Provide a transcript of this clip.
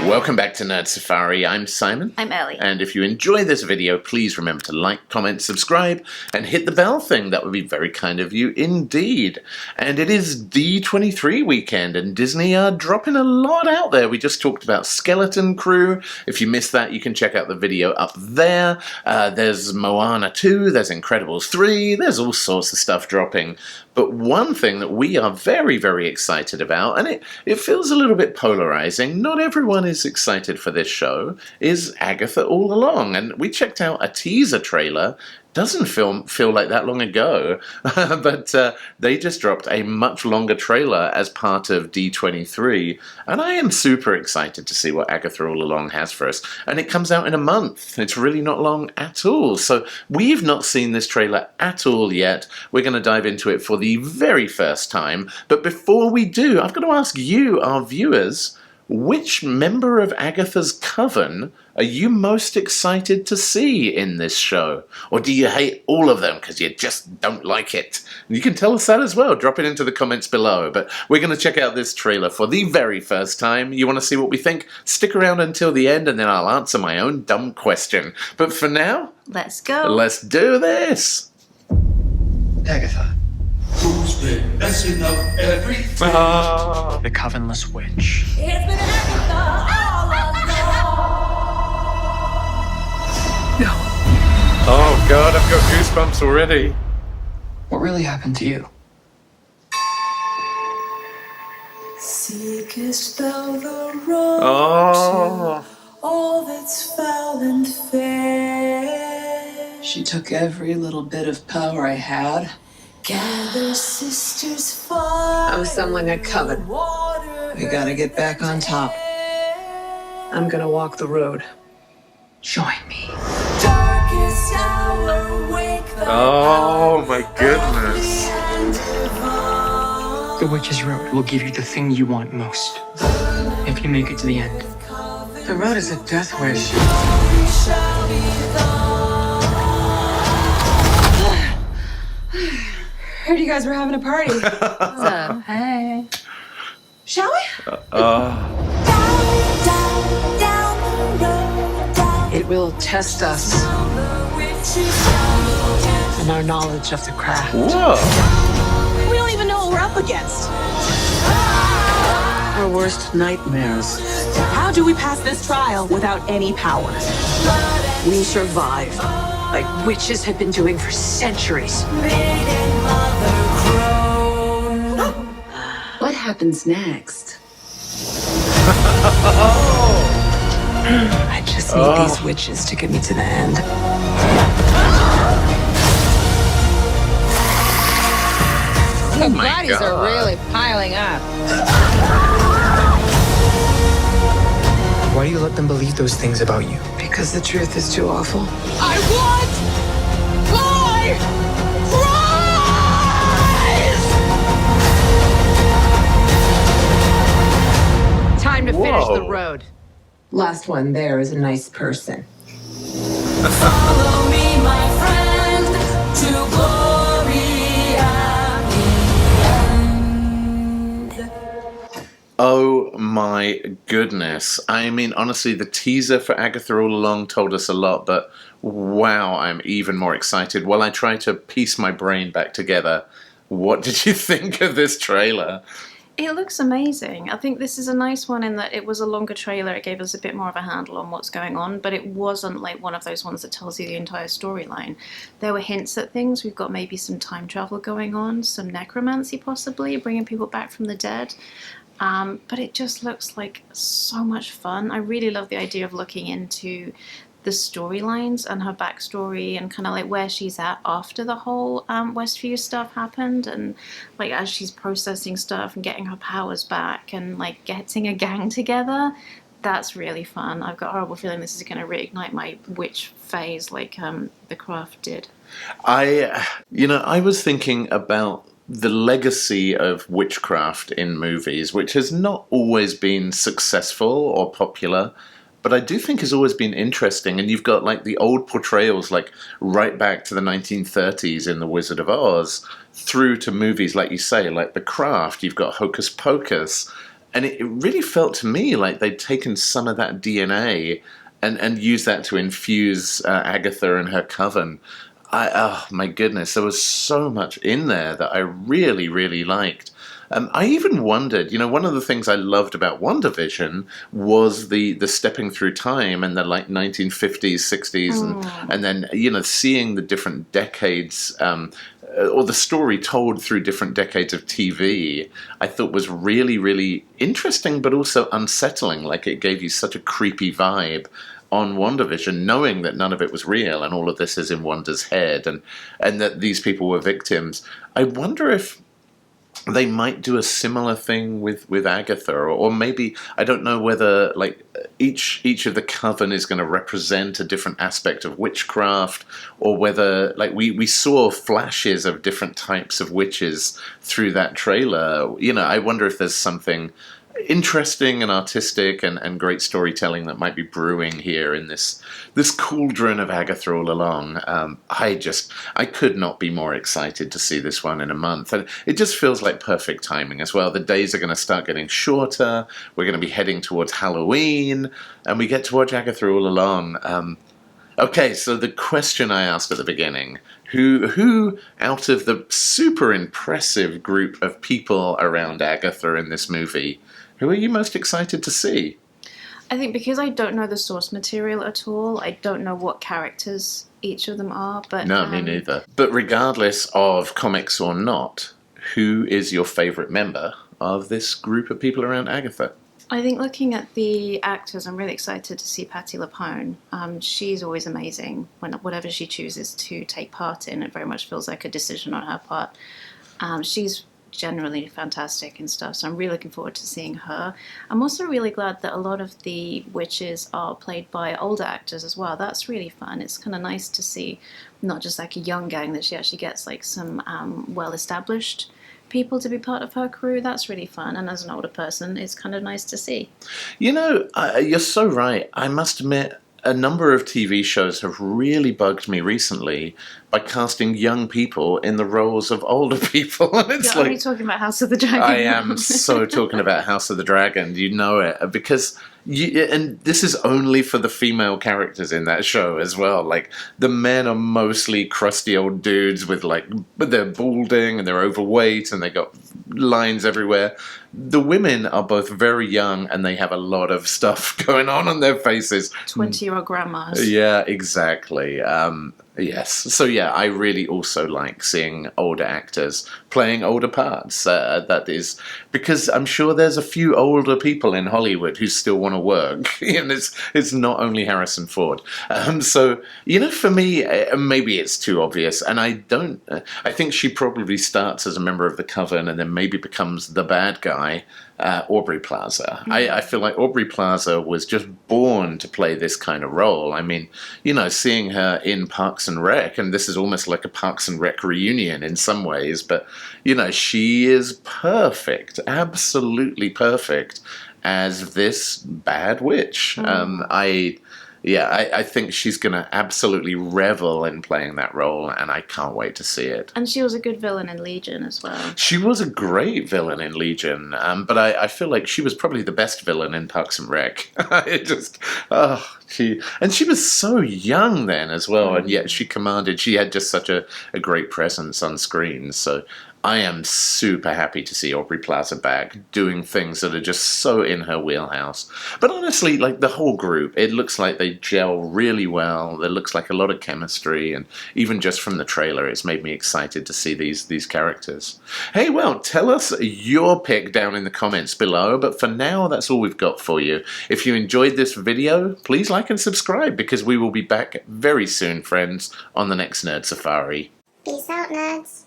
Welcome back to Nerd Safari. I'm Simon. I'm Ellie. And if you enjoy this video, please remember to like, comment, subscribe, and hit the bell thing. That would be very kind of you indeed. And it is D23 weekend, and Disney are dropping a lot out there. We just talked about Skeleton Crew. If you missed that, you can check out the video up there. There's Moana 2, there's Incredibles 3, there's all sorts of stuff dropping. But one thing that we are very, very excited about, and it feels a little bit polarizing, not everyone is excited for this show, is Agatha All Along. And we checked out a teaser trailer. Doesn't feel like that long ago, but they just dropped a much longer trailer as part of D23, and I am super excited to see what Agatha All Along has for us. And it comes out in a month. It's really not long at all. So we've not seen this trailer at all yet. We're going to dive into it for the very first time. But before we do, I've got to ask you, our viewers, which member of Agatha's coven are you most excited to see in this show? Or do you hate all of them because you just don't like it? You can tell us that as well. Drop it into the comments below. But we're going to check out this trailer for the very first time. You want to see what we think? Stick around until the end and then I'll answer my own dumb question. But for now, let's go. Let's do this. Agatha. Who's been messing up everything? The Covenless Witch. It's been Agatha all along. No. Oh god, I've got goosebumps already. What really happened to you? Seekest thou the road Oh. to all that's foul and fair? She took every little bit of power I had. Gather sisters far. I'm assembling a coven. We gotta get back on top. I'm gonna walk the road. Join me. Darkest hour, wake the Oh my goodness. The Witch's Road will give you the thing you want most. If you make it to the end. The road is a death wish. Heard you guys were having a party. So, hey. Shall we? It will test us and our knowledge of the craft. Whoa. We don't even know what we're up against. Our worst nightmares. How do we pass this trial without any power? We survive like witches have been doing for centuries. What happens next? I just need these witches to get me to the end. The bodies are really piling up. Why do you let them believe those things about you? Because the truth is too awful. I want my prize! Time to finish the road. Last one there is a nice person. Follow me, my friend, to glory at the end. Oh my goodness. I mean, honestly, the teaser for Agatha All Along told us a lot, but wow, I'm even more excited. While I try to piece my brain back together, what did you think of this trailer? It looks amazing. I think this is a nice one in that it was a longer trailer. It gave us a bit more of a handle on what's going on, but it wasn't like one of those ones that tells you the entire storyline. There were hints at things. We've got maybe some time travel going on, some necromancy possibly, bringing people back from the dead. But it just looks like so much fun. I really love the idea of looking into the storylines and her backstory and kind of like where she's at after the whole Westview stuff happened, and like as she's processing stuff and getting her powers back and like getting a gang together. That's really fun. I've got a horrible feeling this is going to reignite my witch phase like The Craft did. I was thinking about the legacy of witchcraft in movies, which has not always been successful or popular, but I do think has always been interesting. And you've got like the old portrayals, like right back to the 1930s in The Wizard of Oz, through to movies like you say, like The Craft. You've got Hocus Pocus, and it really felt to me like they'd taken some of that DNA and used that to infuse Agatha and her coven. Oh my goodness, there was so much in there that I really, really liked. I even wondered, one of the things I loved about WandaVision was the stepping through time and the 1950s, 60s, and then, seeing the different decades, or the story told through different decades of TV, I thought was really, really interesting, but also unsettling. Like, it gave you such a creepy vibe on WandaVision, knowing that none of it was real and all of this is in Wanda's head, and that these people were victims. I wonder if they might do a similar thing with Agatha, or maybe, I don't know whether each of the coven is going to represent a different aspect of witchcraft, or whether we saw flashes of different types of witches through that trailer. I wonder if there's something interesting and artistic and great storytelling that might be brewing here in this cauldron of Agatha All Along. I could not be more excited to see this one in a month, and it just feels like perfect timing as well. The days are going to start getting shorter, we're going to be heading towards Halloween, and we get to watch Agatha All Along. Okay, so the question I asked at the beginning, who out of the super impressive group of people around Agatha in this movie, who are you most excited to see? I think because I don't know the source material at all, I don't know what characters each of them are. But no, me neither. But regardless of comics or not, who is your favourite member of this group of people around Agatha? I think looking at the actors, I'm really excited to see Patti LuPone. She's always amazing whatever she chooses to take part in. It very much feels like a decision on her part. She's generally fantastic and stuff, so I'm really looking forward to seeing her. I'm also really glad that a lot of the witches are played by older actors as well. That's really fun. It's kind of nice to see not just like a young gang, that she actually gets like some well-established people to be part of her crew. That's really fun, and as an older person, it's kind of nice to see. You're so right. I must admit, a number of TV shows have really bugged me recently by casting young people in the roles of older people. And it's You're only talking about House of the Dragon. I am so talking about House of the Dragon. You know it, because and this is only for the female characters in that show as well. Like, the men are mostly crusty old dudes with but they're balding and they're overweight and they got lines everywhere. The women are both very young and they have a lot of stuff going on their faces. 20-year-old grandmas. Yeah, exactly. Yes. So yeah, I really also like seeing older actors playing older parts. That is because I'm sure there's a few older people in Hollywood who still want to work, and it's not only Harrison Ford. So for me, maybe it's too obvious, and I think she probably starts as a member of the Coven and then maybe becomes the bad guy. Aubrey Plaza. I feel like Aubrey Plaza was just born to play this kind of role. I mean, seeing her in Parks and Rec, and this is almost like a Parks and Rec reunion in some ways, but, she is perfect, absolutely perfect as this bad witch. I think she's going to absolutely revel in playing that role, and I can't wait to see it. And she was a good villain in Legion as well. She was a great villain in Legion, but I feel like she was probably the best villain in Parks and Rec. She was so young then as well, and yet she had just such a great presence on screen, so I am super happy to see Aubrey Plaza back, doing things that are just so in her wheelhouse. But honestly, the whole group, it looks like they gel really well. There looks like a lot of chemistry, and even just from the trailer, it's made me excited to see these characters. Hey, well, tell us your pick down in the comments below, but for now, that's all we've got for you. If you enjoyed this video, please like and subscribe, because we will be back very soon, friends, on the next Nerd Safari. Peace out, nerds.